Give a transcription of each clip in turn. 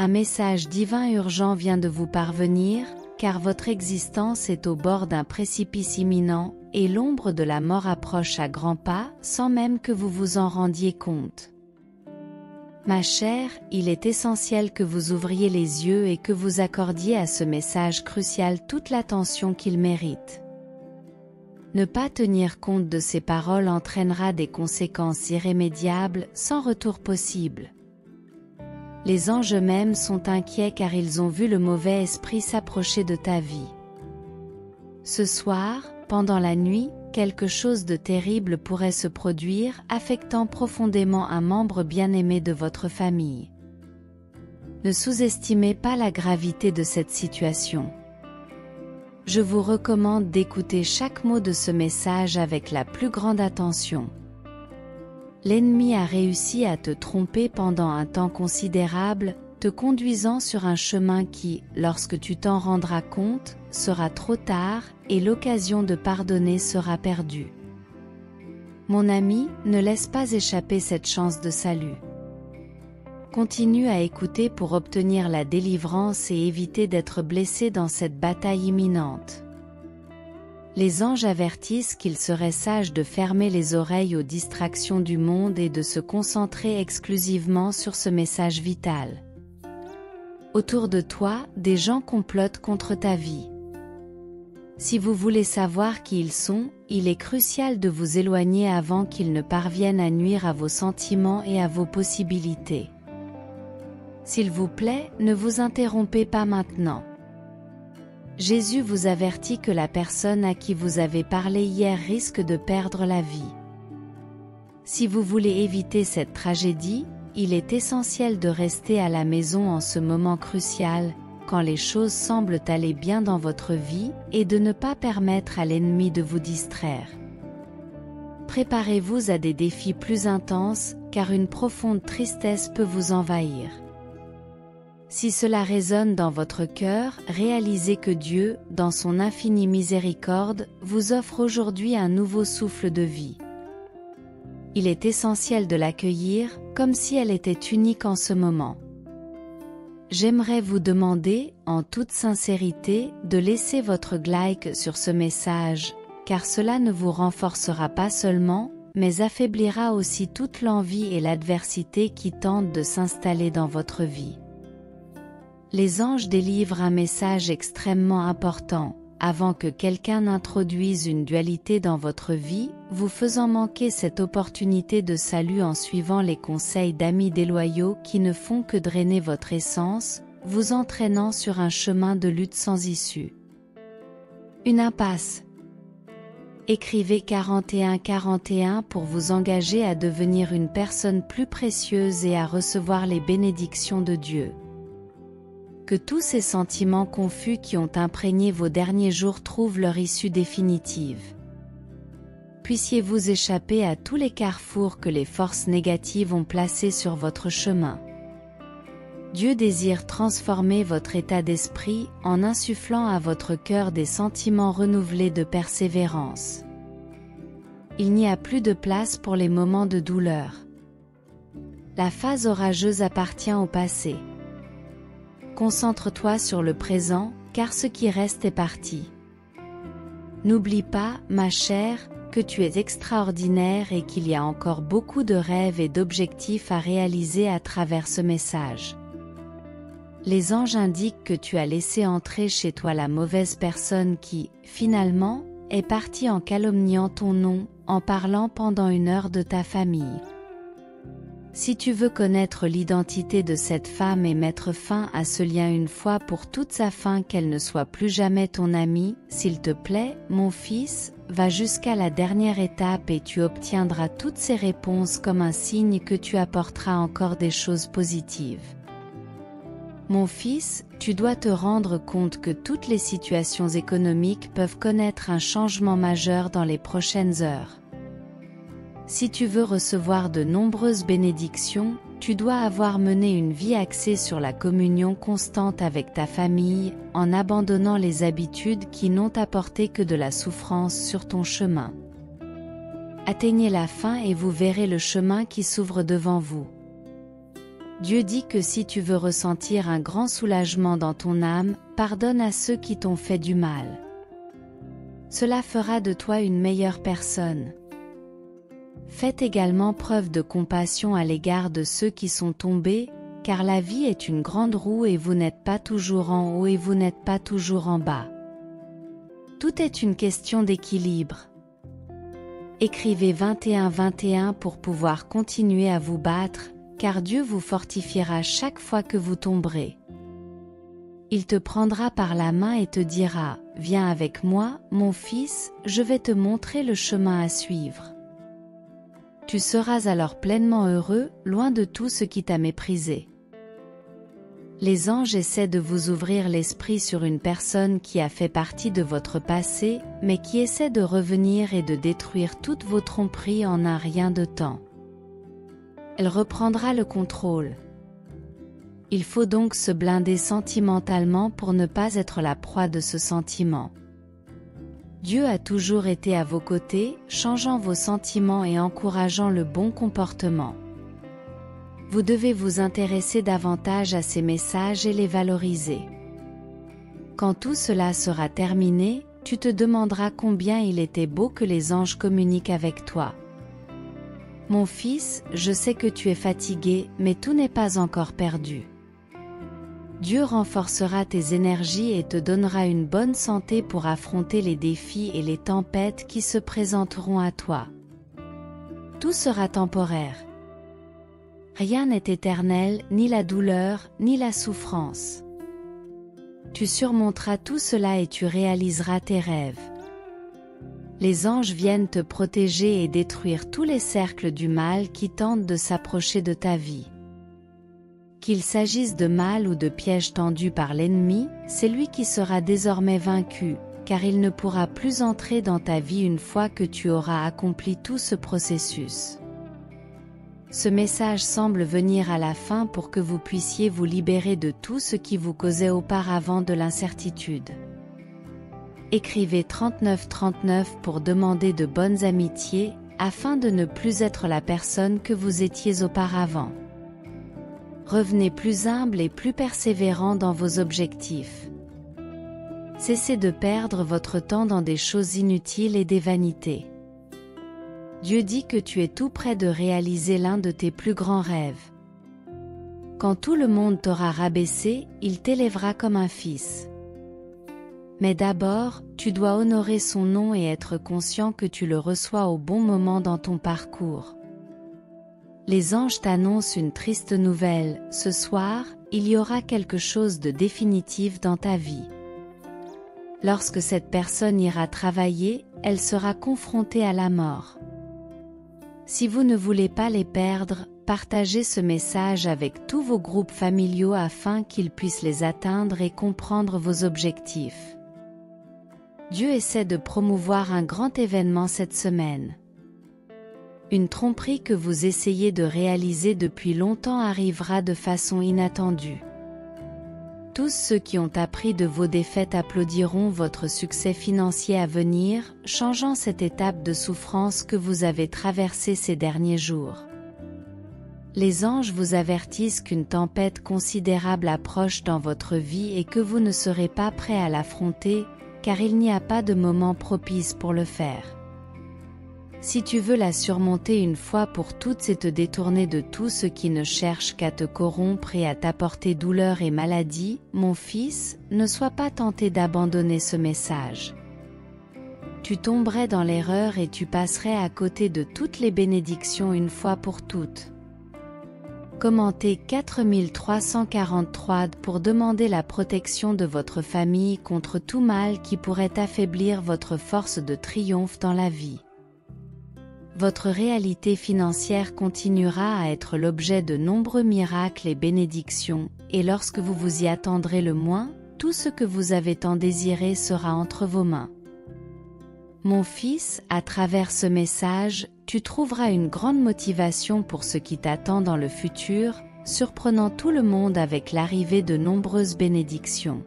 un message divin urgent vient de vous parvenir, car votre existence est au bord d'un précipice imminent, et l'ombre de la mort approche à grands pas, sans même que vous vous en rendiez compte. Ma chère, il est essentiel que vous ouvriez les yeux et que vous accordiez à ce message crucial toute l'attention qu'il mérite. Ne pas tenir compte de ces paroles entraînera des conséquences irrémédiables, sans retour possible. Les anges eux-mêmes sont inquiets car ils ont vu le mauvais esprit s'approcher de ta vie. Ce soir, pendant la nuit, quelque chose de terrible pourrait se produire, affectant profondément un membre bien-aimé de votre famille. Ne sous-estimez pas la gravité de cette situation. Je vous recommande d'écouter chaque mot de ce message avec la plus grande attention. L'ennemi a réussi à te tromper pendant un temps considérable, te conduisant sur un chemin qui, lorsque tu t'en rendras compte, sera trop tard, et l'occasion de pardonner sera perdue. Mon ami, ne laisse pas échapper cette chance de salut. Continue à écouter pour obtenir la délivrance et éviter d'être blessé dans cette bataille imminente. Les anges avertissent qu'il serait sage de fermer les oreilles aux distractions du monde et de se concentrer exclusivement sur ce message vital. Autour de toi, des gens complotent contre ta vie. Si vous voulez savoir qui ils sont, il est crucial de vous éloigner avant qu'ils ne parviennent à nuire à vos sentiments et à vos possibilités. S'il vous plaît, ne vous interrompez pas maintenant. Jésus vous avertit que la personne à qui vous avez parlé hier risque de perdre la vie. Si vous voulez éviter cette tragédie, il est essentiel de rester à la maison en ce moment crucial, quand les choses semblent aller bien dans votre vie, et de ne pas permettre à l'ennemi de vous distraire. Préparez-vous à des défis plus intenses, car une profonde tristesse peut vous envahir. Si cela résonne dans votre cœur, réalisez que Dieu, dans son infinie miséricorde, vous offre aujourd'hui un nouveau souffle de vie. Il est essentiel de l'accueillir, comme si elle était unique en ce moment. J'aimerais vous demander, en toute sincérité, de laisser votre like sur ce message, car cela ne vous renforcera pas seulement, mais affaiblira aussi toute l'envie et l'adversité qui tentent de s'installer dans votre vie. Les anges délivrent un message extrêmement important, avant que quelqu'un n'introduise une dualité dans votre vie, vous faisant manquer cette opportunité de salut en suivant les conseils d'amis déloyaux qui ne font que drainer votre essence, vous entraînant sur un chemin de lutte sans issue. Une impasse. Écrivez 4141 pour vous engager à devenir une personne plus précieuse et à recevoir les bénédictions de Dieu. Que tous ces sentiments confus qui ont imprégné vos derniers jours trouvent leur issue définitive. Puissiez-vous échapper à tous les carrefours que les forces négatives ont placés sur votre chemin. Dieu désire transformer votre état d'esprit en insufflant à votre cœur des sentiments renouvelés de persévérance. Il n'y a plus de place pour les moments de douleur. La phase orageuse appartient au passé. Concentre-toi sur le présent, car ce qui reste est parti. N'oublie pas, ma chère, que tu es extraordinaire et qu'il y a encore beaucoup de rêves et d'objectifs à réaliser à travers ce message. Les anges indiquent que tu as laissé entrer chez toi la mauvaise personne qui, finalement, est partie en calomniant ton nom, en parlant pendant 1 heure de ta famille. Si tu veux connaître l'identité de cette femme et mettre fin à ce lien une fois pour toutes afin qu'elle ne soit plus jamais ton amie, s'il te plaît, mon fils, va jusqu'à la dernière étape et tu obtiendras toutes ces réponses comme un signe que tu apporteras encore des choses positives. Mon fils, tu dois te rendre compte que toutes les situations économiques peuvent connaître un changement majeur dans les prochaines heures. Si tu veux recevoir de nombreuses bénédictions, tu dois avoir mené une vie axée sur la communion constante avec ta famille, en abandonnant les habitudes qui n'ont apporté que de la souffrance sur ton chemin. Atteignez la fin et vous verrez le chemin qui s'ouvre devant vous. Dieu dit que si tu veux ressentir un grand soulagement dans ton âme, pardonne à ceux qui t'ont fait du mal. Cela fera de toi une meilleure personne. Faites également preuve de compassion à l'égard de ceux qui sont tombés, car la vie est une grande roue et vous n'êtes pas toujours en haut et vous n'êtes pas toujours en bas. Tout est une question d'équilibre. Écrivez 21-21 pour pouvoir continuer à vous battre, car Dieu vous fortifiera chaque fois que vous tomberez. Il te prendra par la main et te dira, « Viens avec moi, mon fils, je vais te montrer le chemin à suivre. » Tu seras alors pleinement heureux, loin de tout ce qui t'a méprisé. Les anges essaient de vous ouvrir l'esprit sur une personne qui a fait partie de votre passé, mais qui essaie de revenir et de détruire toutes vos tromperies en un rien de temps. Elle reprendra le contrôle. Il faut donc se blinder sentimentalement pour ne pas être la proie de ce sentiment. Dieu a toujours été à vos côtés, changeant vos sentiments et encourageant le bon comportement. Vous devez vous intéresser davantage à ces messages et les valoriser. Quand tout cela sera terminé, tu te demanderas combien il était beau que les anges communiquent avec toi. Mon fils, je sais que tu es fatigué, mais tout n'est pas encore perdu. Dieu renforcera tes énergies et te donnera une bonne santé pour affronter les défis et les tempêtes qui se présenteront à toi. Tout sera temporaire. Rien n'est éternel, ni la douleur, ni la souffrance. Tu surmonteras tout cela et tu réaliseras tes rêves. Les anges viennent te protéger et détruire tous les cercles du mal qui tentent de s'approcher de ta vie. Qu'il s'agisse de mal ou de pièges tendus par l'ennemi, c'est lui qui sera désormais vaincu, car il ne pourra plus entrer dans ta vie une fois que tu auras accompli tout ce processus. Ce message semble venir à la fin pour que vous puissiez vous libérer de tout ce qui vous causait auparavant de l'incertitude. Écrivez 3939 pour demander de bonnes amitiés, afin de ne plus être la personne que vous étiez auparavant. Revenez plus humble et plus persévérant dans vos objectifs. Cessez de perdre votre temps dans des choses inutiles et des vanités. Dieu dit que tu es tout près de réaliser l'un de tes plus grands rêves. Quand tout le monde t'aura rabaissé, il t'élèvera comme un fils. Mais d'abord, tu dois honorer son nom et être conscient que tu le reçois au bon moment dans ton parcours. Les anges t'annoncent une triste nouvelle, ce soir, il y aura quelque chose de définitif dans ta vie. Lorsque cette personne ira travailler, elle sera confrontée à la mort. Si vous ne voulez pas les perdre, partagez ce message avec tous vos groupes familiaux afin qu'ils puissent les atteindre et comprendre vos objectifs. Dieu essaie de promouvoir un grand événement cette semaine. Une tromperie que vous essayez de réaliser depuis longtemps arrivera de façon inattendue. Tous ceux qui ont appris de vos défaites applaudiront votre succès financier à venir, changeant cette étape de souffrance que vous avez traversée ces derniers jours. Les anges vous avertissent qu'une tempête considérable approche dans votre vie et que vous ne serez pas prêt à l'affronter, car il n'y a pas de moment propice pour le faire. Si tu veux la surmonter une fois pour toutes et te détourner de tout ce qui ne cherche qu'à te corrompre et à t'apporter douleur et maladie, mon fils, ne sois pas tenté d'abandonner ce message. Tu tomberais dans l'erreur et tu passerais à côté de toutes les bénédictions une fois pour toutes. Commentez 4343 pour demander la protection de votre famille contre tout mal qui pourrait affaiblir votre force de triomphe dans la vie. Votre réalité financière continuera à être l'objet de nombreux miracles et bénédictions, et lorsque vous vous y attendrez le moins, tout ce que vous avez tant désiré sera entre vos mains. Mon fils, à travers ce message, tu trouveras une grande motivation pour ce qui t'attend dans le futur, surprenant tout le monde avec l'arrivée de nombreuses bénédictions.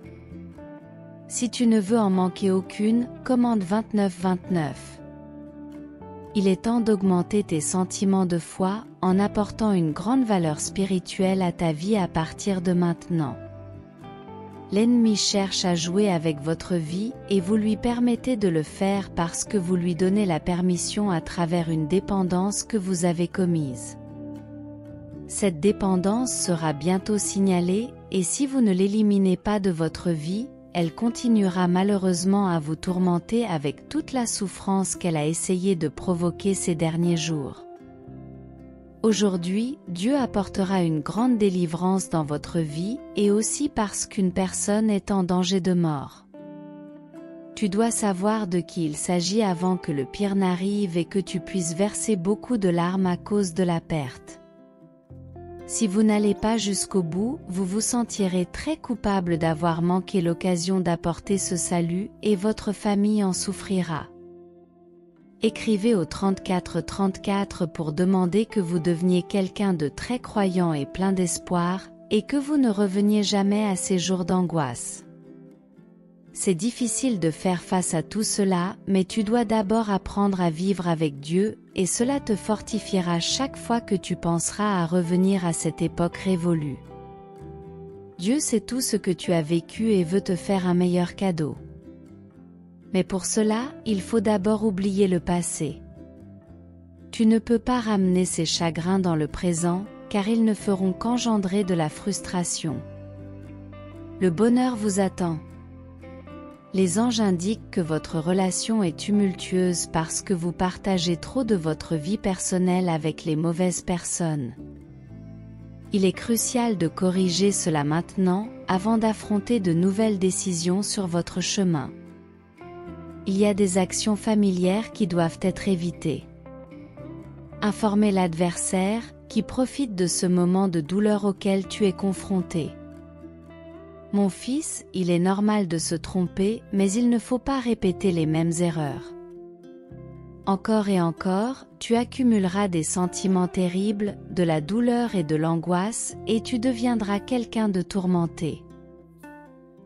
Si tu ne veux en manquer aucune, commande 2929. Il est temps d'augmenter tes sentiments de foi, en apportant une grande valeur spirituelle à ta vie à partir de maintenant. L'ennemi cherche à jouer avec votre vie et vous lui permettez de le faire parce que vous lui donnez la permission à travers une dépendance que vous avez commise. Cette dépendance sera bientôt signalée, et si vous ne l'éliminez pas de votre vie, elle continuera malheureusement à vous tourmenter avec toute la souffrance qu'elle a essayé de provoquer ces derniers jours. Aujourd'hui, Dieu apportera une grande délivrance dans votre vie, et aussi parce qu'une personne est en danger de mort. Tu dois savoir de qui il s'agit avant que le pire n'arrive et que tu puisses verser beaucoup de larmes à cause de la perte. Si vous n'allez pas jusqu'au bout, vous vous sentirez très coupable d'avoir manqué l'occasion d'apporter ce salut et votre famille en souffrira. Écrivez au 34 34 pour demander que vous deveniez quelqu'un de très croyant et plein d'espoir, et que vous ne reveniez jamais à ces jours d'angoisse. C'est difficile de faire face à tout cela, mais tu dois d'abord apprendre à vivre avec Dieu, et cela te fortifiera chaque fois que tu penseras à revenir à cette époque révolue. Dieu sait tout ce que tu as vécu et veut te faire un meilleur cadeau. Mais pour cela, il faut d'abord oublier le passé. Tu ne peux pas ramener ces chagrins dans le présent, car ils ne feront qu'engendrer de la frustration. Le bonheur vous attend. Les anges indiquent que votre relation est tumultueuse parce que vous partagez trop de votre vie personnelle avec les mauvaises personnes. Il est crucial de corriger cela maintenant, avant d'affronter de nouvelles décisions sur votre chemin. Il y a des actions familières qui doivent être évitées. Informez l'adversaire, qui profite de ce moment de douleur auquel tu es confronté. Mon fils, il est normal de se tromper, mais il ne faut pas répéter les mêmes erreurs. Encore et encore, tu accumuleras des sentiments terribles, de la douleur et de l'angoisse, et tu deviendras quelqu'un de tourmenté.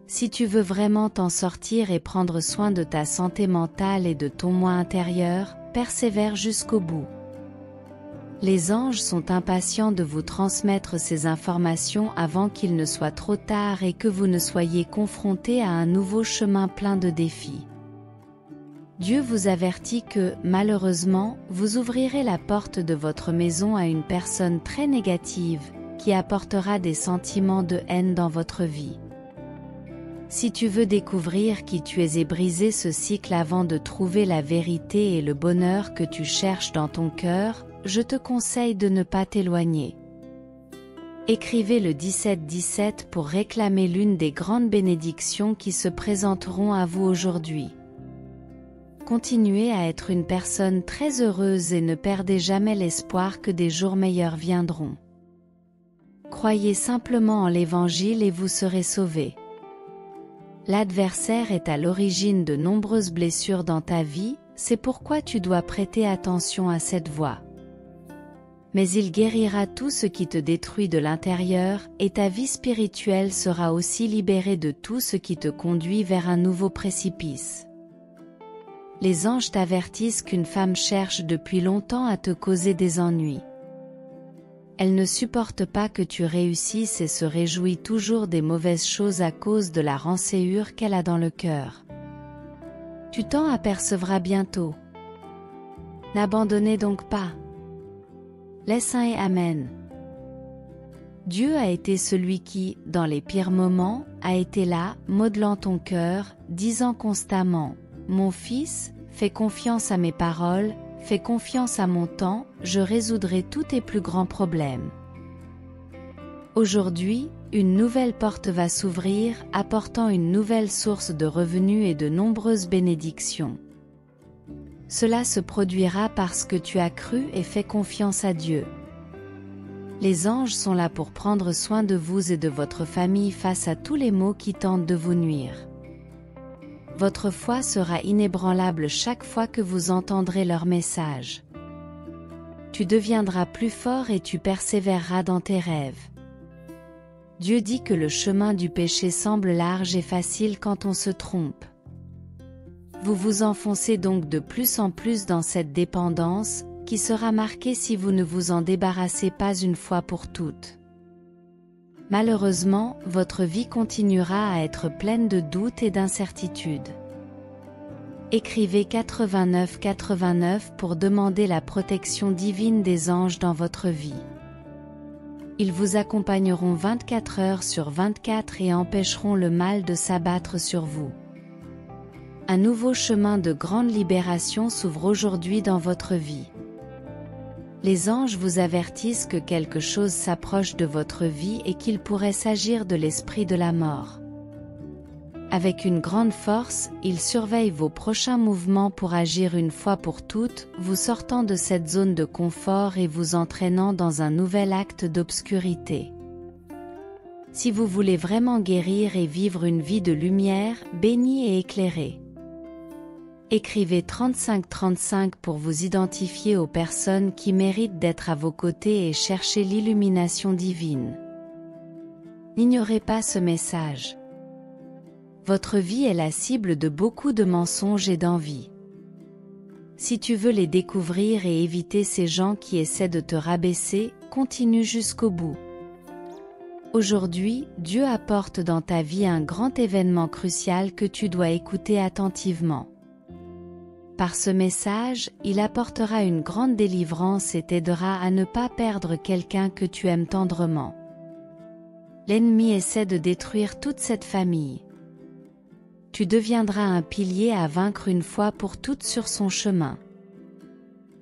Si tu veux vraiment t'en sortir et prendre soin de ta santé mentale et de ton moi intérieur, persévère jusqu'au bout. Les anges sont impatients de vous transmettre ces informations avant qu'il ne soit trop tard et que vous ne soyez confrontés à un nouveau chemin plein de défis. Dieu vous avertit que, malheureusement, vous ouvrirez la porte de votre maison à une personne très négative, qui apportera des sentiments de haine dans votre vie. Si tu veux découvrir qui tu es et briser ce cycle avant de trouver la vérité et le bonheur que tu cherches dans ton cœur, je te conseille de ne pas t'éloigner. Écrivez le 17-17 pour réclamer l'une des grandes bénédictions qui se présenteront à vous aujourd'hui. Continuez à être une personne très heureuse et ne perdez jamais l'espoir que des jours meilleurs viendront. Croyez simplement en l'Évangile et vous serez sauvés. L'adversaire est à l'origine de nombreuses blessures dans ta vie, c'est pourquoi tu dois prêter attention à cette voie. Mais il guérira tout ce qui te détruit de l'intérieur, et ta vie spirituelle sera aussi libérée de tout ce qui te conduit vers un nouveau précipice. Les anges t'avertissent qu'une femme cherche depuis longtemps à te causer des ennuis. Elle ne supporte pas que tu réussisses et se réjouit toujours des mauvaises choses à cause de la rancœur qu'elle a dans le cœur. Tu t'en apercevras bientôt. N'abandonnez donc pas. Laisse un et Amen. Dieu a été celui qui, dans les pires moments, a été là, modelant ton cœur, disant constamment « Mon fils, fais confiance à mes paroles, fais confiance à mon temps, je résoudrai tous tes plus grands problèmes. » Aujourd'hui, une nouvelle porte va s'ouvrir, apportant une nouvelle source de revenus et de nombreuses bénédictions. Cela se produira parce que tu as cru et fait confiance à Dieu. Les anges sont là pour prendre soin de vous et de votre famille face à tous les maux qui tentent de vous nuire. Votre foi sera inébranlable chaque fois que vous entendrez leur message. Tu deviendras plus fort et tu persévéreras dans tes rêves. Dieu dit que le chemin du péché semble large et facile quand on se trompe. Vous vous enfoncez donc de plus en plus dans cette dépendance, qui sera marqué si vous ne vous en débarrassez pas une fois pour toutes. Malheureusement, votre vie continuera à être pleine de doutes et d'incertitudes. Écrivez 89 pour demander la protection divine des anges dans votre vie. Ils vous accompagneront 24 heures sur 24 et empêcheront le mal de s'abattre sur vous. Un nouveau chemin de grande libération s'ouvre aujourd'hui dans votre vie. Les anges vous avertissent que quelque chose s'approche de votre vie et qu'il pourrait s'agir de l'esprit de la mort. Avec une grande force, ils surveillent vos prochains mouvements pour agir une fois pour toutes, vous sortant de cette zone de confort et vous entraînant dans un nouvel acte d'obscurité. Si vous voulez vraiment guérir et vivre une vie de lumière, bénie et éclairée, écrivez 35 pour vous identifier aux personnes qui méritent d'être à vos côtés et chercher l'illumination divine. N'ignorez pas ce message. Votre vie est la cible de beaucoup de mensonges et d'envie. Si tu veux les découvrir et éviter ces gens qui essaient de te rabaisser, continue jusqu'au bout. Aujourd'hui, Dieu apporte dans ta vie un grand événement crucial que tu dois écouter attentivement. Par ce message, il apportera une grande délivrance et t'aidera à ne pas perdre quelqu'un que tu aimes tendrement. L'ennemi essaie de détruire toute cette famille. Tu deviendras un pilier à vaincre une fois pour toutes sur son chemin.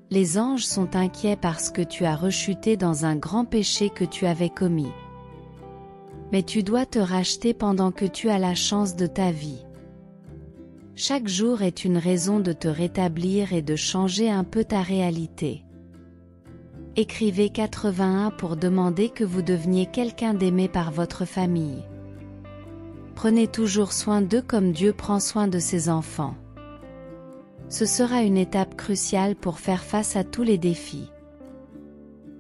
Les anges sont inquiets parce que tu as rechuté dans un grand péché que tu avais commis. Mais tu dois te racheter pendant que tu as la chance de ta vie. Chaque jour est une raison de te rétablir et de changer un peu ta réalité. Écrivez 81 pour demander que vous deveniez quelqu'un d'aimé par votre famille. Prenez toujours soin d'eux comme Dieu prend soin de ses enfants. Ce sera une étape cruciale pour faire face à tous les défis.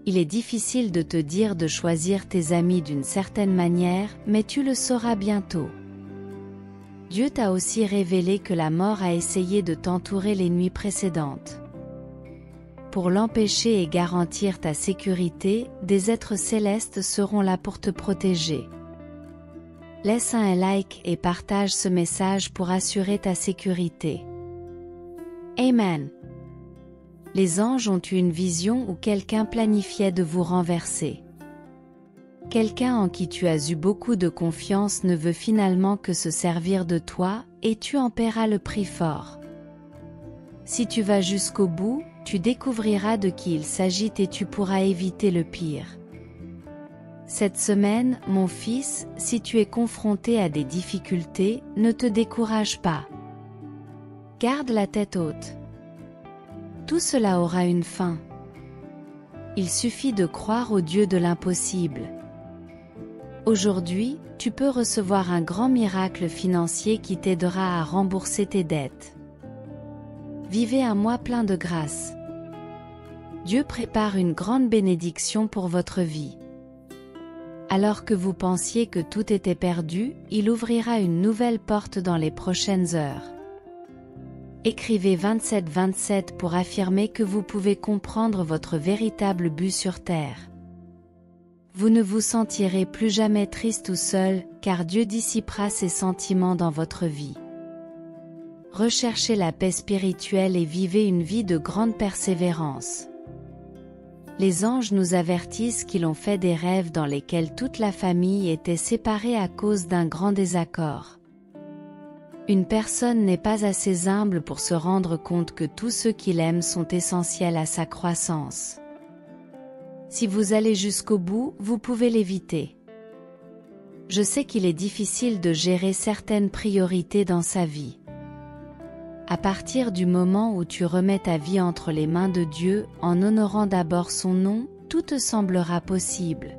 Il est difficile de te dire de choisir tes amis d'une certaine manière, mais tu le sauras bientôt. Dieu t'a aussi révélé que la mort a essayé de t'entourer les nuits précédentes. Pour l'empêcher et garantir ta sécurité, des êtres célestes seront là pour te protéger. Laisse un like et partage ce message pour assurer ta sécurité. Amen. Les anges ont eu une vision où quelqu'un planifiait de vous renverser. Quelqu'un en qui tu as eu beaucoup de confiance ne veut finalement que se servir de toi, et tu en paieras le prix fort. Si tu vas jusqu'au bout, tu découvriras de qui il s'agit et tu pourras éviter le pire. Cette semaine, mon fils, si tu es confronté à des difficultés, ne te décourage pas. Garde la tête haute. Tout cela aura une fin. Il suffit de croire au Dieu de l'impossible. Aujourd'hui, tu peux recevoir un grand miracle financier qui t'aidera à rembourser tes dettes. Vivez un mois plein de grâce. Dieu prépare une grande bénédiction pour votre vie. Alors que vous pensiez que tout était perdu, il ouvrira une nouvelle porte dans les prochaines heures. Écrivez 27 pour affirmer que vous pouvez comprendre votre véritable but sur terre. Vous ne vous sentirez plus jamais triste ou seul, car Dieu dissipera ses sentiments dans votre vie. Recherchez la paix spirituelle et vivez une vie de grande persévérance. Les anges nous avertissent qu'ils ont fait des rêves dans lesquels toute la famille était séparée à cause d'un grand désaccord. Une personne n'est pas assez humble pour se rendre compte que tous ceux qu'il aime sont essentiels à sa croissance. Si vous allez jusqu'au bout, vous pouvez l'éviter. Je sais qu'il est difficile de gérer certaines priorités dans sa vie. À partir du moment où tu remets ta vie entre les mains de Dieu, en honorant d'abord son nom, tout te semblera possible.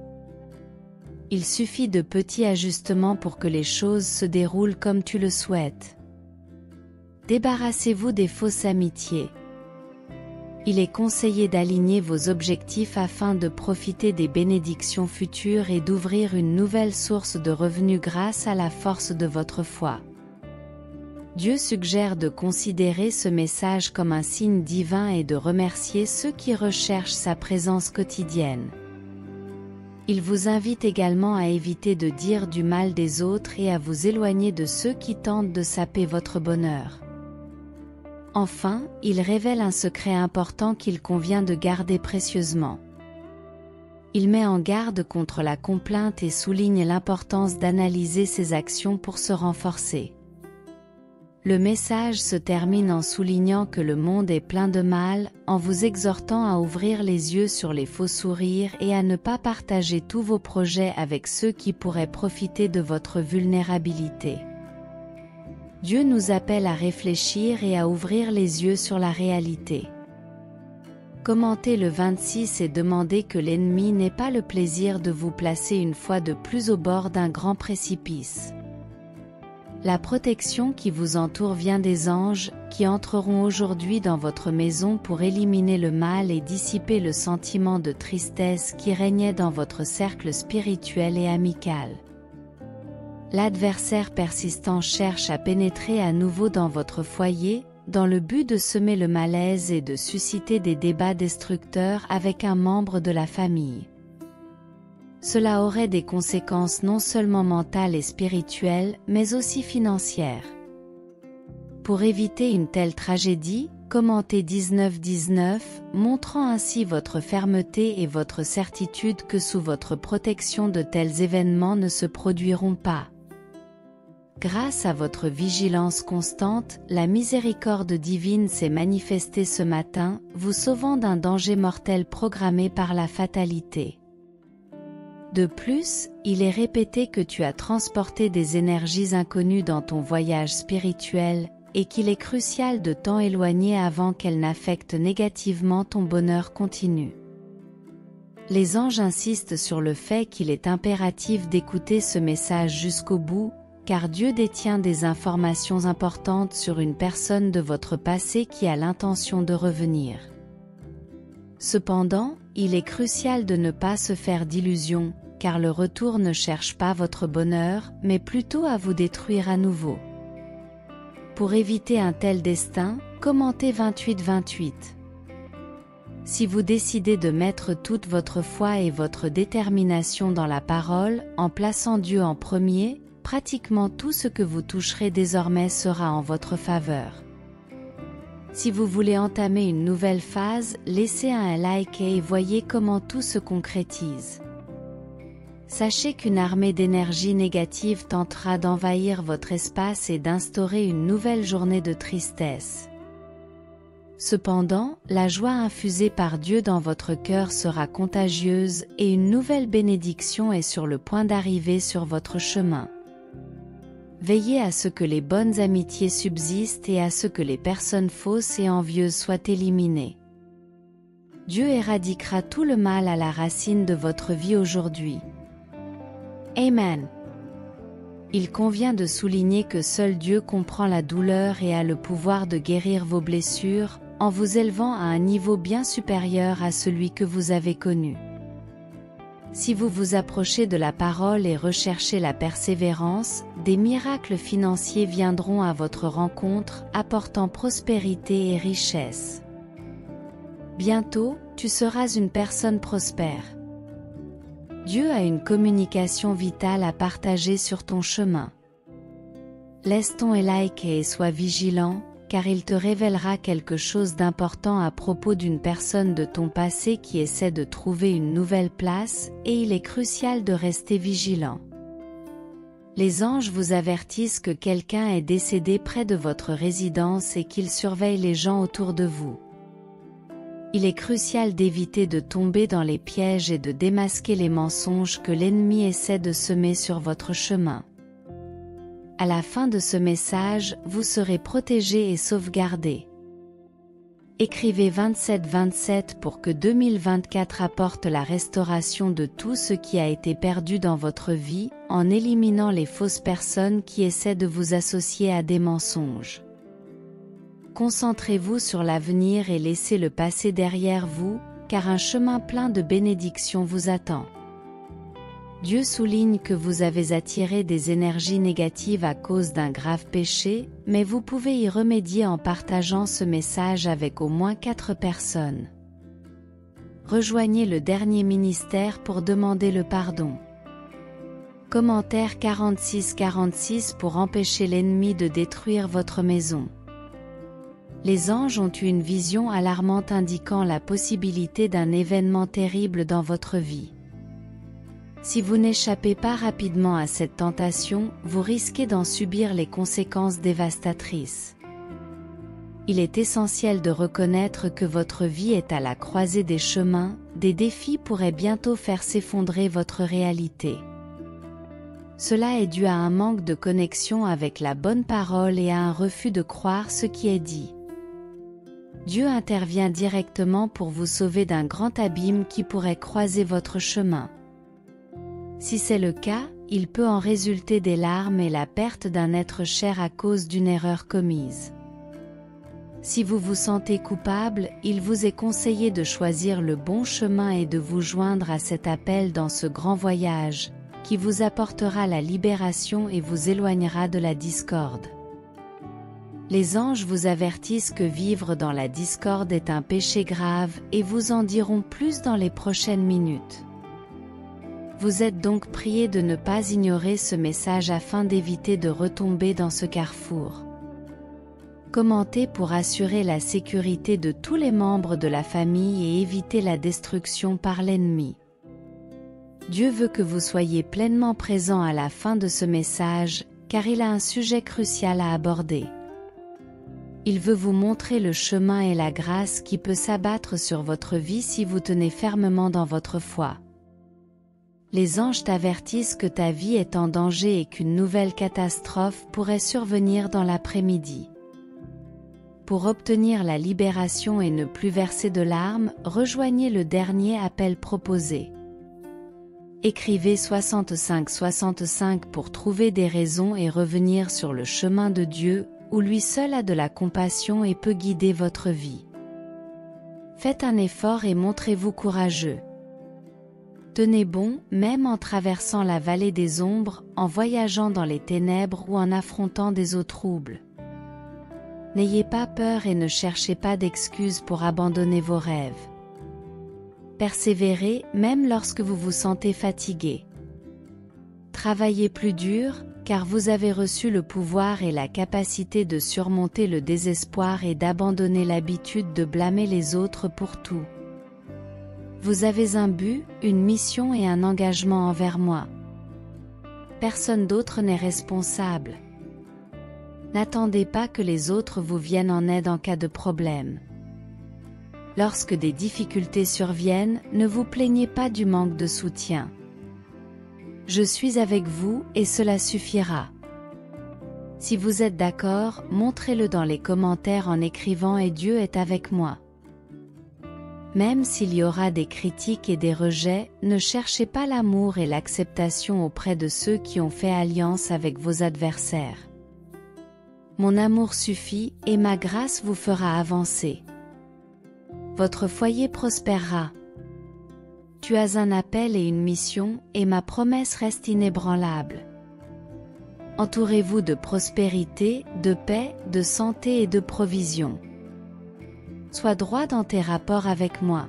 Il suffit de petits ajustements pour que les choses se déroulent comme tu le souhaites. Débarrassez-vous des fausses amitiés. Il est conseillé d'aligner vos objectifs afin de profiter des bénédictions futures et d'ouvrir une nouvelle source de revenus grâce à la force de votre foi. Dieu suggère de considérer ce message comme un signe divin et de remercier ceux qui recherchent sa présence quotidienne. Il vous invite également à éviter de dire du mal des autres et à vous éloigner de ceux qui tentent de saper votre bonheur. Enfin, il révèle un secret important qu'il convient de garder précieusement. Il met en garde contre la complainte et souligne l'importance d'analyser ses actions pour se renforcer. Le message se termine en soulignant que le monde est plein de mal, en vous exhortant à ouvrir les yeux sur les faux sourires et à ne pas partager tous vos projets avec ceux qui pourraient profiter de votre vulnérabilité. Dieu nous appelle à réfléchir et à ouvrir les yeux sur la réalité. Commentez le 26 et demandez que l'ennemi n'ait pas le plaisir de vous placer une fois de plus au bord d'un grand précipice. La protection qui vous entoure vient des anges, qui entreront aujourd'hui dans votre maison pour éliminer le mal et dissiper le sentiment de tristesse qui régnait dans votre cercle spirituel et amical. L'adversaire persistant cherche à pénétrer à nouveau dans votre foyer, dans le but de semer le malaise et de susciter des débats destructeurs avec un membre de la famille. Cela aurait des conséquences non seulement mentales et spirituelles, mais aussi financières. Pour éviter une telle tragédie, commentez 19-19, montrant ainsi votre fermeté et votre certitude que sous votre protection de tels événements ne se produiront pas. Grâce à votre vigilance constante, la miséricorde divine s'est manifestée ce matin, vous sauvant d'un danger mortel programmé par la fatalité. De plus, il est répété que tu as transporté des énergies inconnues dans ton voyage spirituel, et qu'il est crucial de t'en éloigner avant qu'elles n'affectent négativement ton bonheur continu. Les anges insistent sur le fait qu'il est impératif d'écouter ce message jusqu'au bout, car Dieu détient des informations importantes sur une personne de votre passé qui a l'intention de revenir. Cependant, il est crucial de ne pas se faire d'illusions, car le retour ne cherche pas votre bonheur, mais plutôt à vous détruire à nouveau. Pour éviter un tel destin, commentez 28-28. Si vous décidez de mettre toute votre foi et votre détermination dans la parole, en plaçant Dieu en premier, pratiquement tout ce que vous toucherez désormais sera en votre faveur. Si vous voulez entamer une nouvelle phase, laissez un like et voyez comment tout se concrétise. Sachez qu'une armée d'énergie négative tentera d'envahir votre espace et d'instaurer une nouvelle journée de tristesse. Cependant, la joie infusée par Dieu dans votre cœur sera contagieuse et une nouvelle bénédiction est sur le point d'arriver sur votre chemin. Veillez à ce que les bonnes amitiés subsistent et à ce que les personnes fausses et envieuses soient éliminées. Dieu éradiquera tout le mal à la racine de votre vie aujourd'hui. Amen. Il convient de souligner que seul Dieu comprend la douleur et a le pouvoir de guérir vos blessures, en vous élevant à un niveau bien supérieur à celui que vous avez connu. Si vous vous approchez de la parole et recherchez la persévérance, des miracles financiers viendront à votre rencontre, apportant prospérité et richesse. Bientôt, tu seras une personne prospère. Dieu a une communication vitale à partager sur ton chemin. Laisse ton like et sois vigilant, car il te révélera quelque chose d'important à propos d'une personne de ton passé qui essaie de trouver une nouvelle place, et il est crucial de rester vigilant. Les anges vous avertissent que quelqu'un est décédé près de votre résidence et qu'il surveille les gens autour de vous. Il est crucial d'éviter de tomber dans les pièges et de démasquer les mensonges que l'ennemi essaie de semer sur votre chemin. À la fin de ce message, vous serez protégé et sauvegardé. Écrivez 27-27 pour que 2024 apporte la restauration de tout ce qui a été perdu dans votre vie, en éliminant les fausses personnes qui essaient de vous associer à des mensonges. Concentrez-vous sur l'avenir et laissez le passé derrière vous, car un chemin plein de bénédictions vous attend. Dieu souligne que vous avez attiré des énergies négatives à cause d'un grave péché, mais vous pouvez y remédier en partageant ce message avec au moins 4 personnes. Rejoignez le dernier ministère pour demander le pardon. Commentaire 46 pour empêcher l'ennemi de détruire votre maison. Les anges ont eu une vision alarmante indiquant la possibilité d'un événement terrible dans votre vie. Si vous n'échappez pas rapidement à cette tentation, vous risquez d'en subir les conséquences dévastatrices. Il est essentiel de reconnaître que votre vie est à la croisée des chemins, des défis pourraient bientôt faire s'effondrer votre réalité. Cela est dû à un manque de connexion avec la bonne parole et à un refus de croire ce qui est dit. Dieu intervient directement pour vous sauver d'un grand abîme qui pourrait croiser votre chemin. Si c'est le cas, il peut en résulter des larmes et la perte d'un être cher à cause d'une erreur commise. Si vous vous sentez coupable, il vous est conseillé de choisir le bon chemin et de vous joindre à cet appel dans ce grand voyage, qui vous apportera la libération et vous éloignera de la discorde. Les anges vous avertissent que vivre dans la discorde est un péché grave et vous en diront plus dans les prochaines minutes. Vous êtes donc prié de ne pas ignorer ce message afin d'éviter de retomber dans ce carrefour. Commentez pour assurer la sécurité de tous les membres de la famille et éviter la destruction par l'ennemi. Dieu veut que vous soyez pleinement présent à la fin de ce message, car il a un sujet crucial à aborder. Il veut vous montrer le chemin et la grâce qui peut s'abattre sur votre vie si vous tenez fermement dans votre foi. Les anges t'avertissent que ta vie est en danger et qu'une nouvelle catastrophe pourrait survenir dans l'après-midi. Pour obtenir la libération et ne plus verser de larmes, rejoignez le dernier appel proposé. Écrivez 65 pour trouver des raisons et revenir sur le chemin de Dieu, où lui seul a de la compassion et peut guider votre vie. Faites un effort et montrez-vous courageux. Tenez bon, même en traversant la vallée des ombres, en voyageant dans les ténèbres ou en affrontant des eaux troubles. N'ayez pas peur et ne cherchez pas d'excuses pour abandonner vos rêves. Persévérez, même lorsque vous vous sentez fatigué. Travaillez plus dur, car vous avez reçu le pouvoir et la capacité de surmonter le désespoir et d'abandonner l'habitude de blâmer les autres pour tout. Vous avez un but, une mission et un engagement envers moi. Personne d'autre n'est responsable. N'attendez pas que les autres vous viennent en aide en cas de problème. Lorsque des difficultés surviennent, ne vous plaignez pas du manque de soutien. Je suis avec vous et cela suffira. Si vous êtes d'accord, montrez-le dans les commentaires en écrivant « Et Dieu est avec moi ». Même s'il y aura des critiques et des rejets, ne cherchez pas l'amour et l'acceptation auprès de ceux qui ont fait alliance avec vos adversaires. Mon amour suffit et ma grâce vous fera avancer. Votre foyer prospérera. Tu as un appel et une mission, et ma promesse reste inébranlable. Entourez-vous de prospérité, de paix, de santé et de provision. Sois droit dans tes rapports avec moi.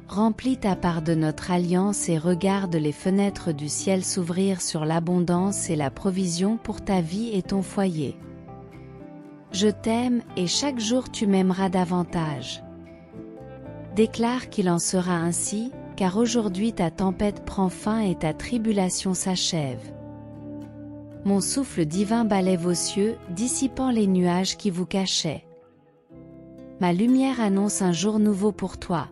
Remplis ta part de notre alliance et regarde les fenêtres du ciel s'ouvrir sur l'abondance et la provision pour ta vie et ton foyer. Je t'aime et chaque jour tu m'aimeras davantage. Déclare qu'il en sera ainsi, car aujourd'hui ta tempête prend fin et ta tribulation s'achève. Mon souffle divin balaie vos cieux, dissipant les nuages qui vous cachaient. Ma lumière annonce un jour nouveau pour toi.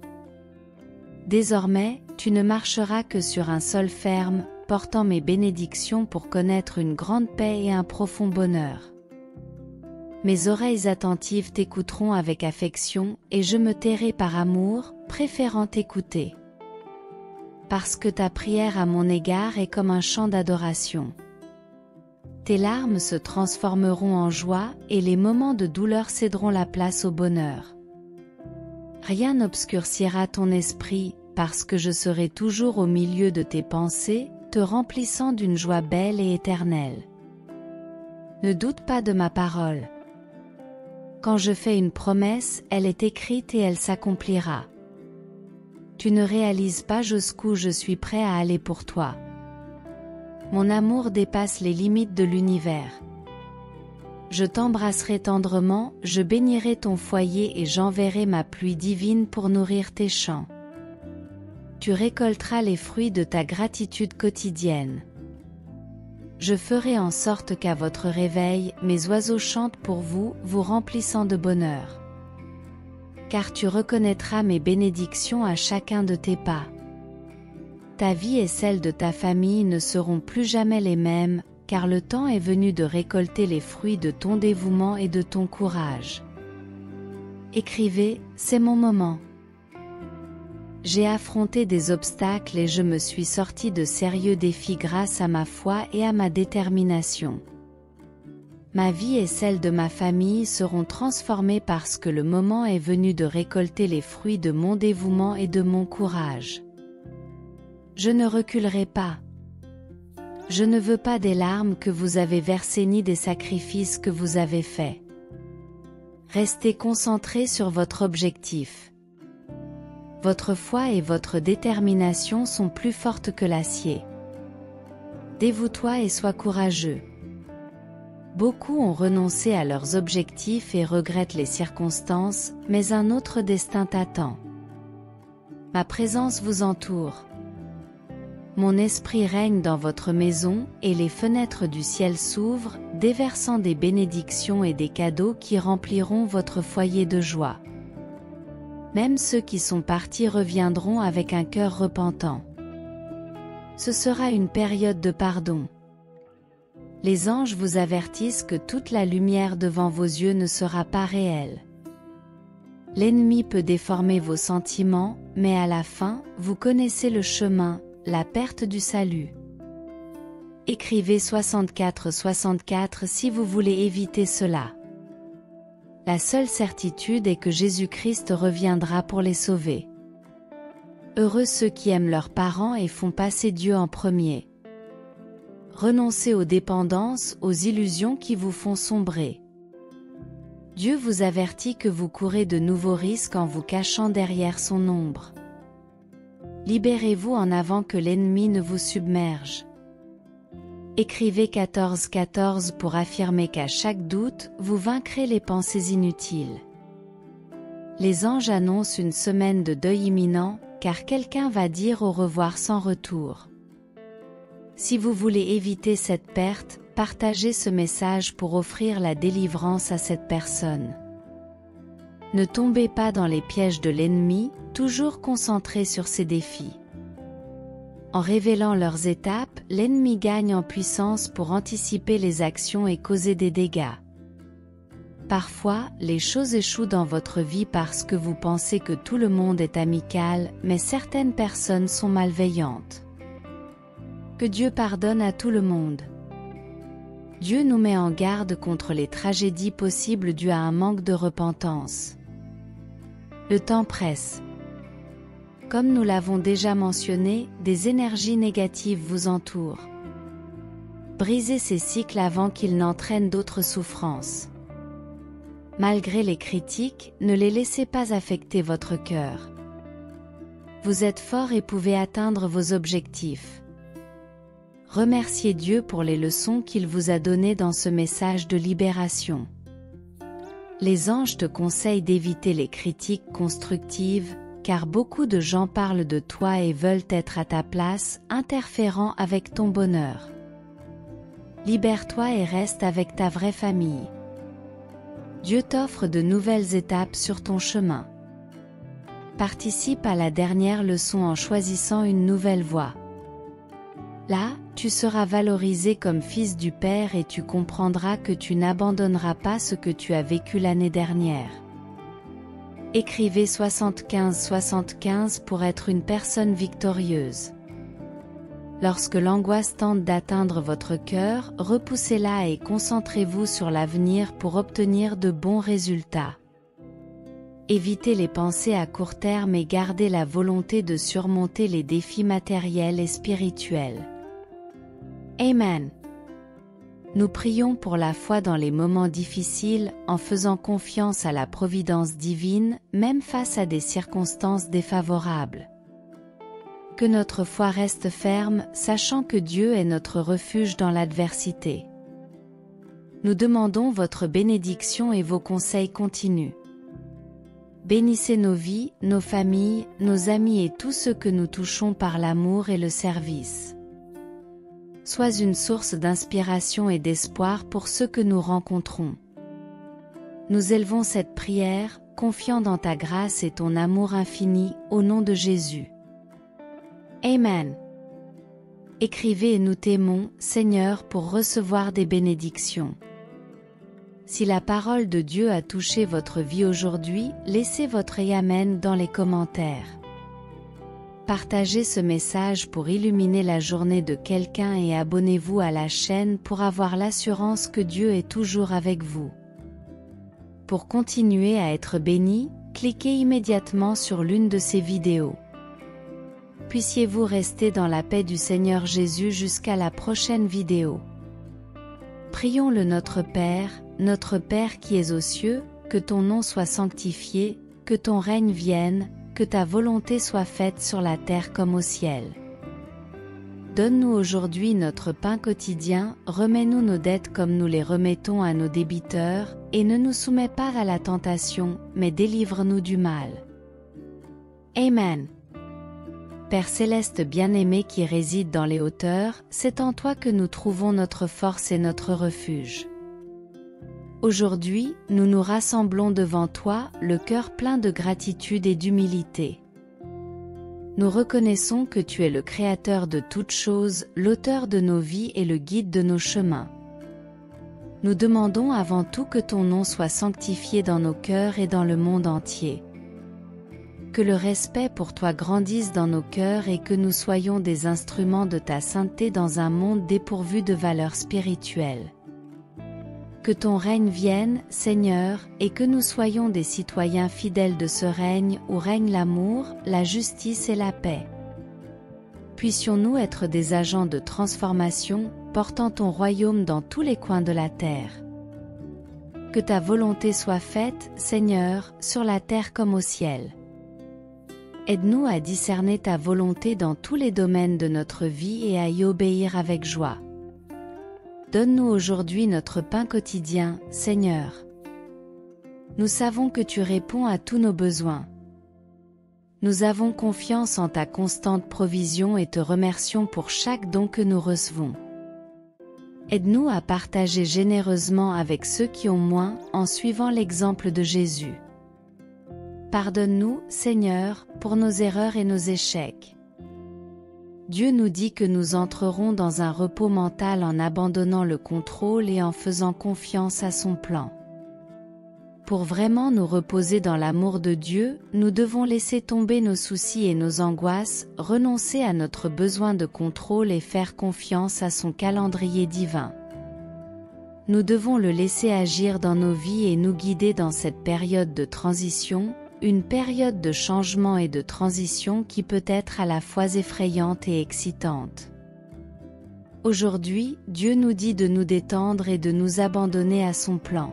Désormais, tu ne marcheras que sur un sol ferme, portant mes bénédictions pour connaître une grande paix et un profond bonheur. Mes oreilles attentives t'écouteront avec affection, et je me tairai par amour, préférant t'écouter. Parce que ta prière à mon égard est comme un chant d'adoration. Tes larmes se transformeront en joie, et les moments de douleur céderont la place au bonheur. Rien n'obscurcira ton esprit, parce que je serai toujours au milieu de tes pensées, te remplissant d'une joie belle et éternelle. Ne doute pas de ma parole. Quand je fais une promesse, elle est écrite et elle s'accomplira. Tu ne réalises pas jusqu'où je suis prêt à aller pour toi. Mon amour dépasse les limites de l'univers. Je t'embrasserai tendrement, je bénirai ton foyer et j'enverrai ma pluie divine pour nourrir tes champs. Tu récolteras les fruits de ta gratitude quotidienne. Je ferai en sorte qu'à votre réveil, mes oiseaux chantent pour vous, vous remplissant de bonheur. Car tu reconnaîtras mes bénédictions à chacun de tes pas. Ta vie et celle de ta famille ne seront plus jamais les mêmes, car le temps est venu de récolter les fruits de ton dévouement et de ton courage. Écrivez, c'est mon moment. J'ai affronté des obstacles et je me suis sorti de sérieux défis grâce à ma foi et à ma détermination. Ma vie et celle de ma famille seront transformées parce que le moment est venu de récolter les fruits de mon dévouement et de mon courage. Je ne reculerai pas. Je ne veux pas des larmes que vous avez versées ni des sacrifices que vous avez faits. Restez concentrés sur votre objectif. Votre foi et votre détermination sont plus fortes que l'acier. Dévoue-toi et sois courageux. Beaucoup ont renoncé à leurs objectifs et regrettent les circonstances, mais un autre destin t'attend. Ma présence vous entoure. Mon esprit règne dans votre maison, et les fenêtres du ciel s'ouvrent, déversant des bénédictions et des cadeaux qui rempliront votre foyer de joie. Même ceux qui sont partis reviendront avec un cœur repentant. Ce sera une période de pardon. Les anges vous avertissent que toute la lumière devant vos yeux ne sera pas réelle. L'ennemi peut déformer vos sentiments, mais à la fin, vous connaissez le chemin, la perte du salut. Écrivez 64 si vous voulez éviter cela. La seule certitude est que Jésus-Christ reviendra pour les sauver. Heureux ceux qui aiment leurs parents et font passer Dieu en premier. Renoncez aux dépendances, aux illusions qui vous font sombrer. Dieu vous avertit que vous courez de nouveaux risques en vous cachant derrière son ombre. Libérez-vous en avant que l'ennemi ne vous submerge. Écrivez 14 pour affirmer qu'à chaque doute, vous vaincrez les pensées inutiles. Les anges annoncent une semaine de deuil imminent, car quelqu'un va dire au revoir sans retour. Si vous voulez éviter cette perte, partagez ce message pour offrir la délivrance à cette personne. Ne tombez pas dans les pièges de l'ennemi, toujours concentré sur ses défis. En révélant leurs étapes, l'ennemi gagne en puissance pour anticiper les actions et causer des dégâts. Parfois, les choses échouent dans votre vie parce que vous pensez que tout le monde est amical, mais certaines personnes sont malveillantes. Que Dieu pardonne à tout le monde. Dieu nous met en garde contre les tragédies possibles dues à un manque de repentance. Le temps presse. Comme nous l'avons déjà mentionné, des énergies négatives vous entourent. Brisez ces cycles avant qu'ils n'entraînent d'autres souffrances. Malgré les critiques, ne les laissez pas affecter votre cœur. Vous êtes fort et pouvez atteindre vos objectifs. Remerciez Dieu pour les leçons qu'il vous a données dans ce message de libération. Les anges te conseillent d'éviter les critiques constructives, car beaucoup de gens parlent de toi et veulent être à ta place, interférant avec ton bonheur. Libère-toi et reste avec ta vraie famille. Dieu t'offre de nouvelles étapes sur ton chemin. Participe à la dernière leçon en choisissant une nouvelle voie. Là, tu seras valorisé comme fils du Père et tu comprendras que tu n'abandonneras pas ce que tu as vécu l'année dernière. Écrivez 75 pour être une personne victorieuse. Lorsque l'angoisse tente d'atteindre votre cœur, repoussez-la et concentrez-vous sur l'avenir pour obtenir de bons résultats. évitez les pensées à court terme et gardez la volonté de surmonter les défis matériels et spirituels. Amen. Nous prions pour la foi dans les moments difficiles, en faisant confiance à la providence divine, même face à des circonstances défavorables. Que notre foi reste ferme, sachant que Dieu est notre refuge dans l'adversité. Nous demandons votre bénédiction et vos conseils continus. Bénissez nos vies, nos familles, nos amis et tous ceux que nous touchons par l'amour et le service. Sois une source d'inspiration et d'espoir pour ceux que nous rencontrons. Nous élevons cette prière, confiant dans ta grâce et ton amour infini, au nom de Jésus. Amen. Écrivez et nous t'aimons, Seigneur, pour recevoir des bénédictions. Si la parole de Dieu a touché votre vie aujourd'hui, laissez votre Amen dans les commentaires. Partagez ce message pour illuminer la journée de quelqu'un et abonnez-vous à la chaîne pour avoir l'assurance que Dieu est toujours avec vous. Pour continuer à être béni, cliquez immédiatement sur l'une de ces vidéos. Puissiez-vous rester dans la paix du Seigneur Jésus jusqu'à la prochaine vidéo. Prions le Notre Père qui es aux cieux, que ton nom soit sanctifié, que ton règne vienne, que ta volonté soit faite sur la terre comme au ciel. Donne-nous aujourd'hui notre pain quotidien, remets-nous nos dettes comme nous les remettons à nos débiteurs, et ne nous soumets pas à la tentation, mais délivre-nous du mal. Amen. Père céleste bien-aimé qui réside dans les hauteurs, c'est en toi que nous trouvons notre force et notre refuge. Aujourd'hui, nous nous rassemblons devant toi, le cœur plein de gratitude et d'humilité. Nous reconnaissons que tu es le Créateur de toutes choses, l'auteur de nos vies et le guide de nos chemins. Nous demandons avant tout que ton nom soit sanctifié dans nos cœurs et dans le monde entier. Que le respect pour toi grandisse dans nos cœurs et que nous soyons des instruments de ta sainteté dans un monde dépourvu de valeurs spirituelles. Que ton règne vienne, Seigneur, et que nous soyons des citoyens fidèles de ce règne où règne l'amour, la justice et la paix. Puissions-nous être des agents de transformation, portant ton royaume dans tous les coins de la terre. Que ta volonté soit faite, Seigneur, sur la terre comme au ciel. Aide-nous à discerner ta volonté dans tous les domaines de notre vie et à y obéir avec joie. Donne-nous aujourd'hui notre pain quotidien, Seigneur. Nous savons que tu réponds à tous nos besoins. Nous avons confiance en ta constante provision et te remercions pour chaque don que nous recevons. Aide-nous à partager généreusement avec ceux qui ont moins, en suivant l'exemple de Jésus. Pardonne-nous, Seigneur, pour nos erreurs et nos échecs. Dieu nous dit que nous entrerons dans un repos mental en abandonnant le contrôle et en faisant confiance à son plan. Pour vraiment nous reposer dans l'amour de Dieu, nous devons laisser tomber nos soucis et nos angoisses, renoncer à notre besoin de contrôle et faire confiance à son calendrier divin. Nous devons le laisser agir dans nos vies et nous guider dans cette période de transition, une période de changement et de transition qui peut être à la fois effrayante et excitante. Aujourd'hui, Dieu nous dit de nous détendre et de nous abandonner à son plan.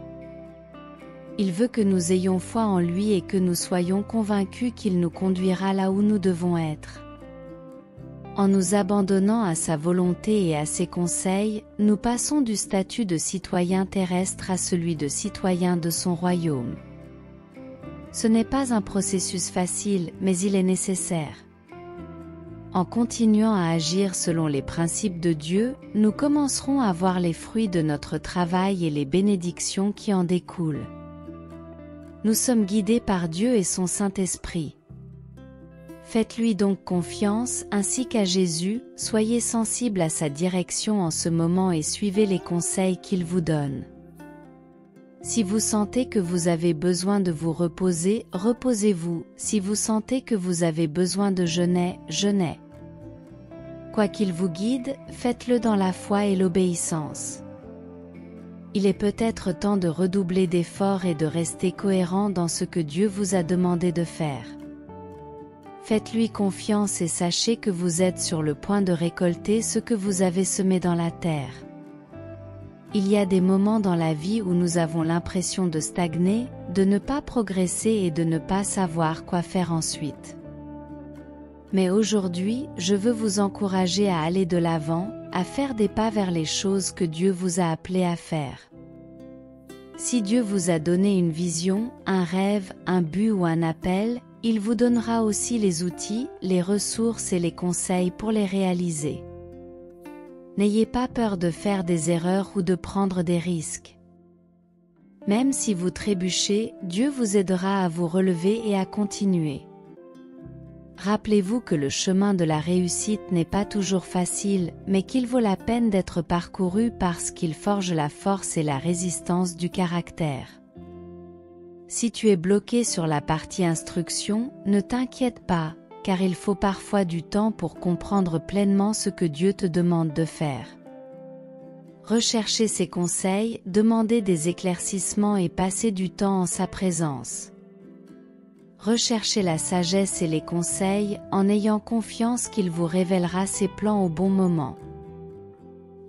Il veut que nous ayons foi en lui et que nous soyons convaincus qu'il nous conduira là où nous devons être. En nous abandonnant à sa volonté et à ses conseils, nous passons du statut de citoyen terrestre à celui de citoyen de son royaume. Ce n'est pas un processus facile, mais il est nécessaire. En continuant à agir selon les principes de Dieu, nous commencerons à voir les fruits de notre travail et les bénédictions qui en découlent. Nous sommes guidés par Dieu et son Saint-Esprit. Faites-lui donc confiance, ainsi qu'à Jésus, soyez sensibles à sa direction en ce moment et suivez les conseils qu'il vous donne. Si vous sentez que vous avez besoin de vous reposer, reposez-vous. Si vous sentez que vous avez besoin de jeûner, jeûnez. Quoi qu'il vous guide, faites-le dans la foi et l'obéissance. Il est peut-être temps de redoubler d'efforts et de rester cohérent dans ce que Dieu vous a demandé de faire. Faites-lui confiance et sachez que vous êtes sur le point de récolter ce que vous avez semé dans la terre. Il y a des moments dans la vie où nous avons l'impression de stagner, de ne pas progresser et de ne pas savoir quoi faire ensuite. Mais aujourd'hui, je veux vous encourager à aller de l'avant, à faire des pas vers les choses que Dieu vous a appelés à faire. Si Dieu vous a donné une vision, un rêve, un but ou un appel, il vous donnera aussi les outils, les ressources et les conseils pour les réaliser. N'ayez pas peur de faire des erreurs ou de prendre des risques. Même si vous trébuchez, Dieu vous aidera à vous relever et à continuer. Rappelez-vous que le chemin de la réussite n'est pas toujours facile, mais qu'il vaut la peine d'être parcouru parce qu'il forge la force et la résistance du caractère. Si tu es bloqué sur la partie instruction, ne t'inquiète pas, car il faut parfois du temps pour comprendre pleinement ce que Dieu te demande de faire. Recherchez ses conseils, demandez des éclaircissements et passez du temps en sa présence. Recherchez la sagesse et les conseils en ayant confiance qu'il vous révélera ses plans au bon moment.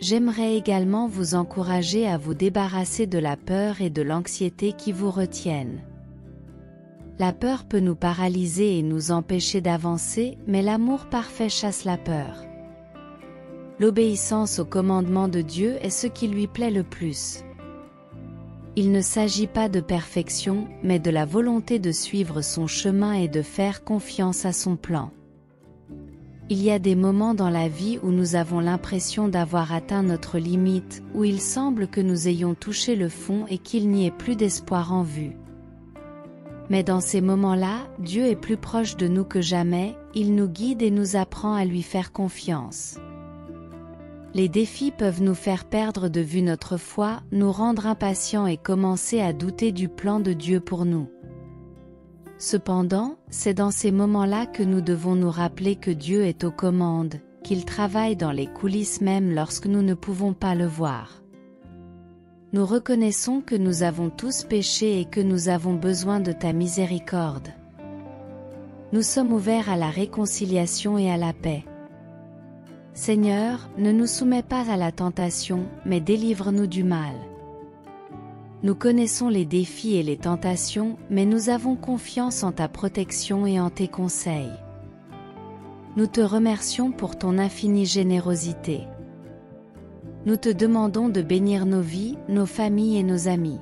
J'aimerais également vous encourager à vous débarrasser de la peur et de l'anxiété qui vous retiennent. La peur peut nous paralyser et nous empêcher d'avancer, mais l'amour parfait chasse la peur. L'obéissance au commandement de Dieu est ce qui lui plaît le plus. Il ne s'agit pas de perfection, mais de la volonté de suivre son chemin et de faire confiance à son plan. Il y a des moments dans la vie où nous avons l'impression d'avoir atteint notre limite, où il semble que nous ayons touché le fond et qu'il n'y ait plus d'espoir en vue. Mais dans ces moments-là, Dieu est plus proche de nous que jamais, il nous guide et nous apprend à lui faire confiance. Les défis peuvent nous faire perdre de vue notre foi, nous rendre impatients et commencer à douter du plan de Dieu pour nous. Cependant, c'est dans ces moments-là que nous devons nous rappeler que Dieu est aux commandes, qu'il travaille dans les coulisses même lorsque nous ne pouvons pas le voir. Nous reconnaissons que nous avons tous péché et que nous avons besoin de ta miséricorde. Nous sommes ouverts à la réconciliation et à la paix. Seigneur, ne nous soumets pas à la tentation, mais délivre-nous du mal. Nous connaissons les défis et les tentations, mais nous avons confiance en ta protection et en tes conseils. Nous te remercions pour ton infinie générosité. Nous te demandons de bénir nos vies, nos familles et nos amis.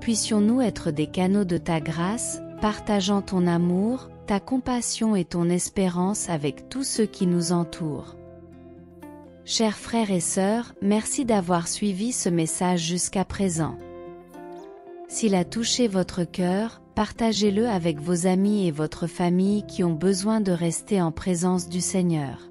Puissions-nous être des canaux de ta grâce, partageant ton amour, ta compassion et ton espérance avec tous ceux qui nous entourent. Chers frères et sœurs, merci d'avoir suivi ce message jusqu'à présent. S'il a touché votre cœur, partagez-le avec vos amis et votre famille qui ont besoin de rester en présence du Seigneur.